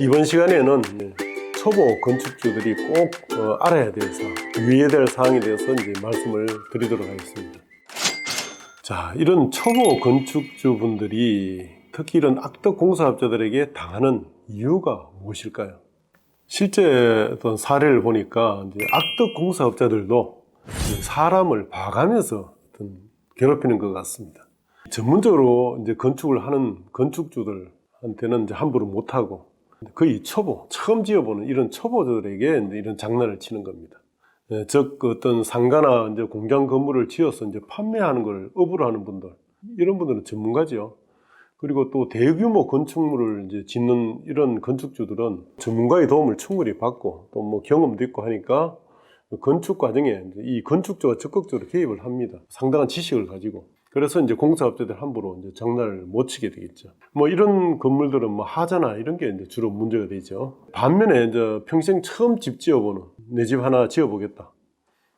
이번 시간에는 초보 건축주들이 꼭 알아야 될 사항, 유의해야 될 사항에 대해서 이제 말씀을 드리도록 하겠습니다. 자, 이런 초보 건축주분들이 특히 이런 악덕 공사업자들에게 당하는 이유가 무엇일까요? 실제 어떤 사례를 보니까 이제 악덕 공사업자들도 사람을 봐가면서 어떤 괴롭히는 것 같습니다. 전문적으로 이제 건축을 하는 건축주들한테는 이제 함부로 못하고 거의 초보, 처음 지어보는 이런 초보들에게 이런 장난을 치는 겁니다. 즉, 어떤 상가나 이제 공장 건물을 지어서 이제 판매하는 걸 업으로 하는 분들, 이런 분들은 전문가죠. 그리고 또 대규모 건축물을 이제 짓는 이런 건축주들은 전문가의 도움을 충분히 받고 또 뭐 경험도 있고 하니까 건축 과정에 이 건축주가 적극적으로 개입을 합니다. 상당한 지식을 가지고. 그래서 이제 공사업자들 함부로 이제 장난을 못 치게 되겠죠. 뭐 이런 건물들은 뭐 하자나 이런 게 이제 주로 문제가 되죠. 반면에 이제 평생 처음 집 지어보는 내 집 하나 지어보겠다.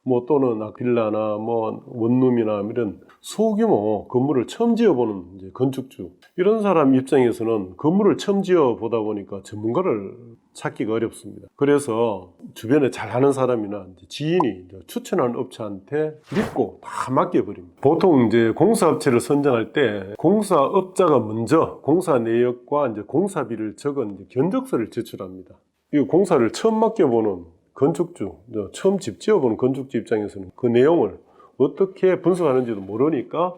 뭐 또는 빌라나 뭐 원룸이나 이런 소규모 건물을 처음 지어보는 이제 건축주, 이런 사람 입장에서는 건물을 처음 지어보다 보니까 전문가를 찾기가 어렵습니다. 그래서 주변에 잘하는 사람이나 지인이 추천하는 업체한테 믿고 다 맡겨버립니다. 보통 이제 공사업체를 선정할 때 공사업자가 먼저 공사 내역과 이제 공사비를 적은 이제 견적서를 제출합니다. 이 공사를 처음 맡겨보는 건축주, 처음 집 지어보는 건축주 입장에서는 그 내용을 어떻게 분석하는지도 모르니까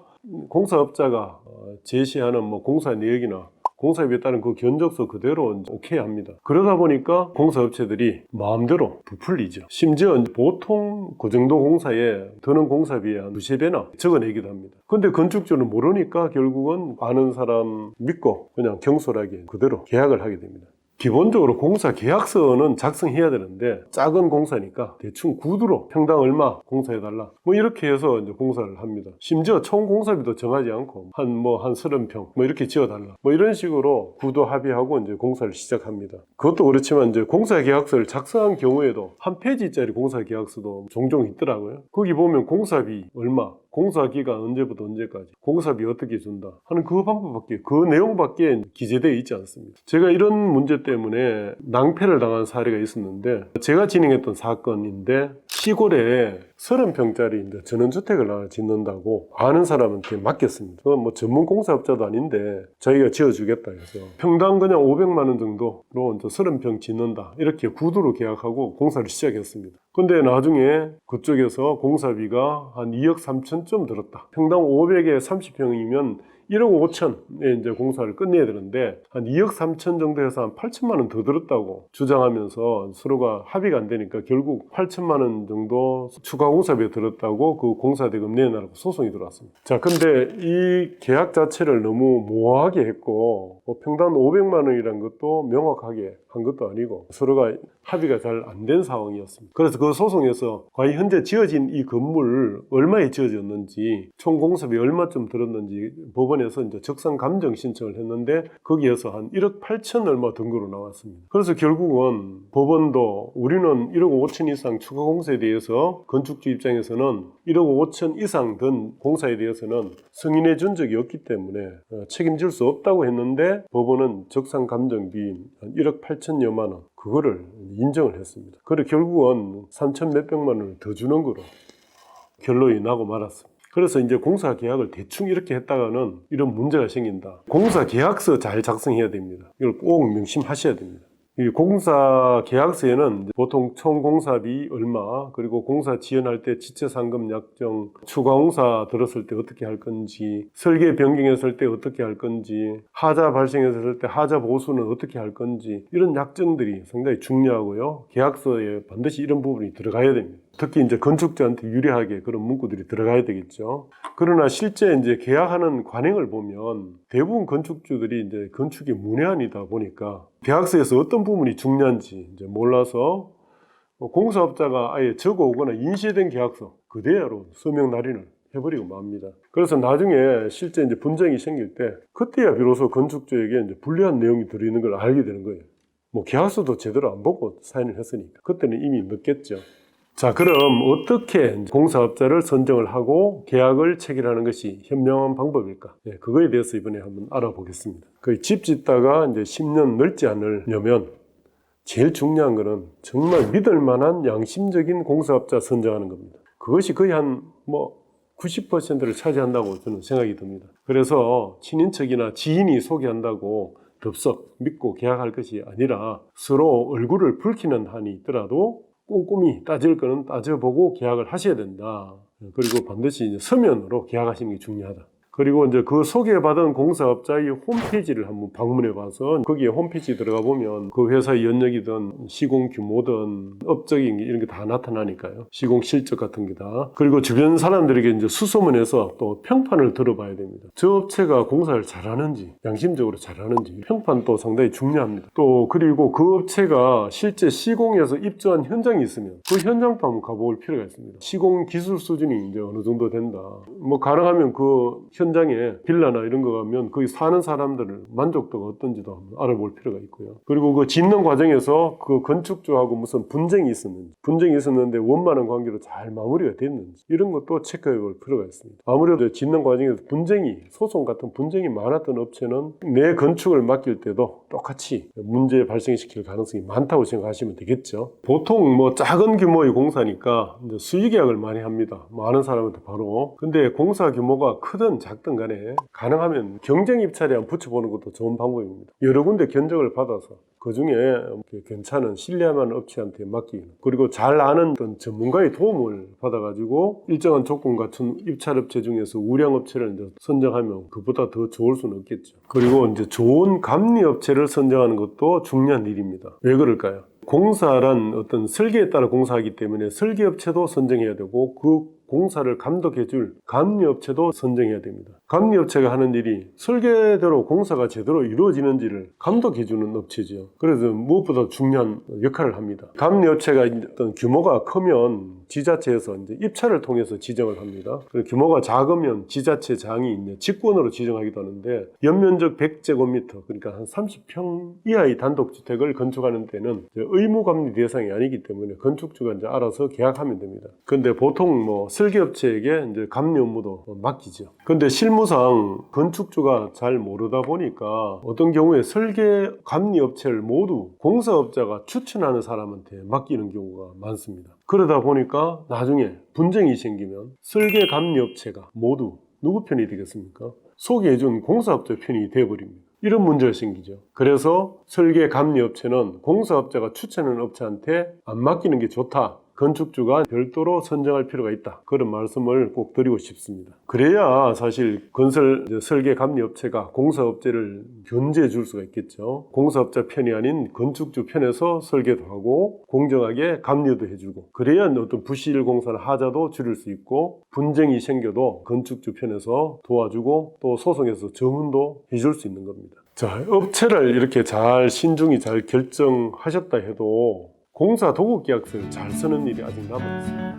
공사업자가 제시하는 뭐 공사 내역이나 공사비에 따른 그 견적서 그대로 오케이 합니다. 그러다 보니까 공사업체들이 마음대로 부풀리죠. 심지어 보통 그 정도 공사에 드는 공사비에 한 두세 배나 적어내기도 합니다. 근데 건축주는 모르니까 결국은 아는 사람 믿고 그냥 경솔하게 그대로 계약을 하게 됩니다. 기본적으로 공사 계약서는 작성해야 되는데 작은 공사니까 대충 구두로 평당 얼마 공사해달라 뭐 이렇게 해서 이제 공사를 합니다. 심지어 총 공사비도 정하지 않고 한 30평 뭐 이렇게 지어달라 뭐 이런 식으로 구두 합의하고 이제 공사를 시작합니다. 그것도 그렇지만 이제 공사 계약서를 작성한 경우에도 한 페이지짜리 공사 계약서도 종종 있더라고요. 거기 보면 공사비 얼마, 공사 기간 언제부터 언제까지, 공사비 어떻게 준다 하는 그 방법밖에, 그 내용밖에 기재되어 있지 않습니다. 제가 이런 문제 때문에 낭패를 당한 사례가 있었는데, 제가 진행했던 사건인데 시골에 30평짜리 전원주택을 하나 짓는다고 아는 사람한테 맡겼습니다. 뭐 전문 공사업자도 아닌데 자기가 지어주겠다 해서 평당 그냥 500만 원 정도로 30평 짓는다 이렇게 구두로 계약하고 공사를 시작했습니다. 근데 나중에 그쪽에서 공사비가 한 2억 3천쯤 들었다. 평당 500에 30평이면 1억 5천에 이제 공사를 끝내야 되는데 한 2억 3천 정도 해서 한 8천만 원 더 들었다고 주장하면서 서로가 합의가 안 되니까 결국 8천만 원 정도 추가 공사비에 들었다고 그 공사대금 내놔라고 소송이 들어왔습니다. 자, 근데 이 계약 자체를 너무 모호하게 했고 평당 500만 원이라는 것도 명확하게 한 것도 아니고 서로가 합의가 잘 안 된 상황이었습니다. 그래서 그 소송에서 과연 현재 지어진 이 건물 얼마에 지어졌는지, 총 공사비 얼마쯤 들었는지 법원에서 이제 적산 감정 신청을 했는데 거기에서 한 1억 8천 얼마 등거로 나왔습니다. 그래서 결국은 법원도 우리는 1억 5천 이상 추가 공사에 대해서 건축주 입장에서는 1억 5천 이상 든 공사에 대해서는 승인해 준 적이 없기 때문에 책임질 수 없다고 했는데 법원은 적산 감정비인 1억 8천여만 원 그거를 인정을 했습니다. 그래 결국은 3천 몇백만 원을 더 주는 거로 결론이 나고 말았습니다. 그래서 이제 공사 계약을 대충 이렇게 했다가는 이런 문제가 생긴다. 공사 계약서 잘 작성해야 됩니다. 이걸 꼭 명심하셔야 됩니다. 이 공사 계약서에는 보통 총 공사비 얼마, 그리고 공사 지연할 때 지체 상금 약정, 추가 공사 들었을 때 어떻게 할 건지, 설계 변경했을 때 어떻게 할 건지, 하자 발생했을 때 하자 보수는 어떻게 할 건지, 이런 약정들이 상당히 중요하고요. 계약서에 반드시 이런 부분이 들어가야 됩니다. 특히 이제 건축주한테 유리하게 그런 문구들이 들어가야 되겠죠. 그러나 실제 이제 계약하는 관행을 보면 대부분 건축주들이 이제 건축이 문외한이다 보니까 계약서에서 어떤 부분이 중요한지 이제 몰라서 공사업자가 아예 적어 오거나 인쇄된 계약서 그대로 서명 날인을 해버리고 맙니다. 그래서 나중에 실제 이제 분쟁이 생길 때 그때야 비로소 건축주에게 이제 불리한 내용이 들어있는 걸 알게 되는 거예요. 뭐 계약서도 제대로 안 보고 사인을 했으니까 그때는 이미 늦겠죠. 자, 그럼 어떻게 공사업자를 선정을 하고 계약을 체결하는 것이 현명한 방법일까? 네, 그거에 대해서 이번에 한번 알아보겠습니다. 그 집 짓다가 이제 10년 넓지 않으려면 제일 중요한 거는 정말 믿을 만한 양심적인 공사업자 선정하는 겁니다. 그것이 거의 한 90%를 차지한다고 저는 생각이 듭니다. 그래서 친인척이나 지인이 소개한다고 덥석 믿고 계약할 것이 아니라 서로 얼굴을 붉히는 한이 있더라도 꼼꼼히 따질 거는 따져보고 계약을 하셔야 된다. 그리고 반드시 이제 서면으로 계약하시는 게 중요하다. 그리고 이제 그 소개받은 공사업자의 홈페이지를 한번 방문해 봐서 거기에 홈페이지 들어가 보면 그 회사의 연력이든 시공 규모든 업적인 이런 게 다 나타나니까요. 시공 실적 같은 게 다. 그리고 주변 사람들에게 이제 수소문해서 또 평판을 들어봐야 됩니다. 저 업체가 공사를 잘하는지, 양심적으로 잘하는지 평판도 상당히 중요합니다. 또 그리고 그 업체가 실제 시공에서 입주한 현장이 있으면 그 현장도 한번 가볼 필요가 있습니다. 시공 기술 수준이 이제 어느 정도 된다. 가능하면 그 현장에 빌라나 이런 거 가면 거기 사는 사람들을 만족도가 어떤지도 한번 알아볼 필요가 있고요. 그리고 그 짓는 과정에서 그 건축주하고 무슨 분쟁이 있었는데 원만한 관계로 잘 마무리가 됐는지 이런 것도 체크해 볼 필요가 있습니다. 아무래도 짓는 과정에서 소송 같은 분쟁이 많았던 업체는 내 건축을 맡길 때도 똑같이 문제 발생시킬 가능성이 많다고 생각하시면 되겠죠. 보통 작은 규모의 공사니까 이제 수의계약을 많이 합니다. 많은 사람한테 바로. 근데 공사 규모가 크든 작든 간에 가능하면 경쟁 입찰에 한번 붙여보는 것도 좋은 방법입니다. 여러 군데 견적을 받아서 그 중에 괜찮은 신뢰할 만한 업체한테 맡기는, 그리고 잘 아는 어떤 전문가의 도움을 받아가지고 일정한 조건 갖춘 입찰업체 중에서 우량업체를 이제 선정하면 그보다 더 좋을 수는 없겠죠. 그리고 이제 좋은 감리업체를 선정하는 것도 중요한 일입니다. 왜 그럴까요? 공사란 어떤 설계에 따라 공사하기 때문에 설계업체도 선정해야 되고 그 공사를 감독해줄 감리업체도 선정해야 됩니다. 감리업체가 하는 일이 설계대로 공사가 제대로 이루어지는지를 감독해주는 업체죠. 그래서 무엇보다 중요한 역할을 합니다. 감리업체가 어떤 규모가 크면 지자체에서 이제 입찰을 통해서 지정을 합니다. 그리고 규모가 작으면 지자체장이 이제 직권으로 지정하기도 하는데 연면적 100제곱미터, 그러니까 한 30평 이하의 단독주택을 건축하는 데는 의무감리 대상이 아니기 때문에 건축주가 이제 알아서 계약하면 됩니다. 그런데 보통 설계업체에게 이제 감리 업무도 맡기죠. 근데 실무상 건축주가 잘 모르다 보니까 어떤 경우에 설계 감리 업체를 모두 공사업자가 추천하는 사람한테 맡기는 경우가 많습니다. 그러다 보니까 나중에 분쟁이 생기면 설계 감리 업체가 모두 누구 편이 되겠습니까? 소개해준 공사업자 편이 되어버립니다. 이런 문제가 생기죠. 그래서 설계 감리 업체는 공사업자가 추천하는 업체한테 안 맡기는 게 좋다. 건축주가 별도로 선정할 필요가 있다. 그런 말씀을 꼭 드리고 싶습니다. 그래야 사실 건설 설계 감리 업체가 공사업체를 견제해 줄 수가 있겠죠. 공사업자 편이 아닌 건축주 편에서 설계도 하고 공정하게 감리도 해주고, 그래야 어떤 부실 공사나 하자도 줄일 수 있고 분쟁이 생겨도 건축주 편에서 도와주고 또 소송에서 정훈도 해줄 수 있는 겁니다. 자, 업체를 이렇게 신중히 잘 결정하셨다 해도 공사 도급 계약서를 잘 쓰는 일이 아직 남아있습니다.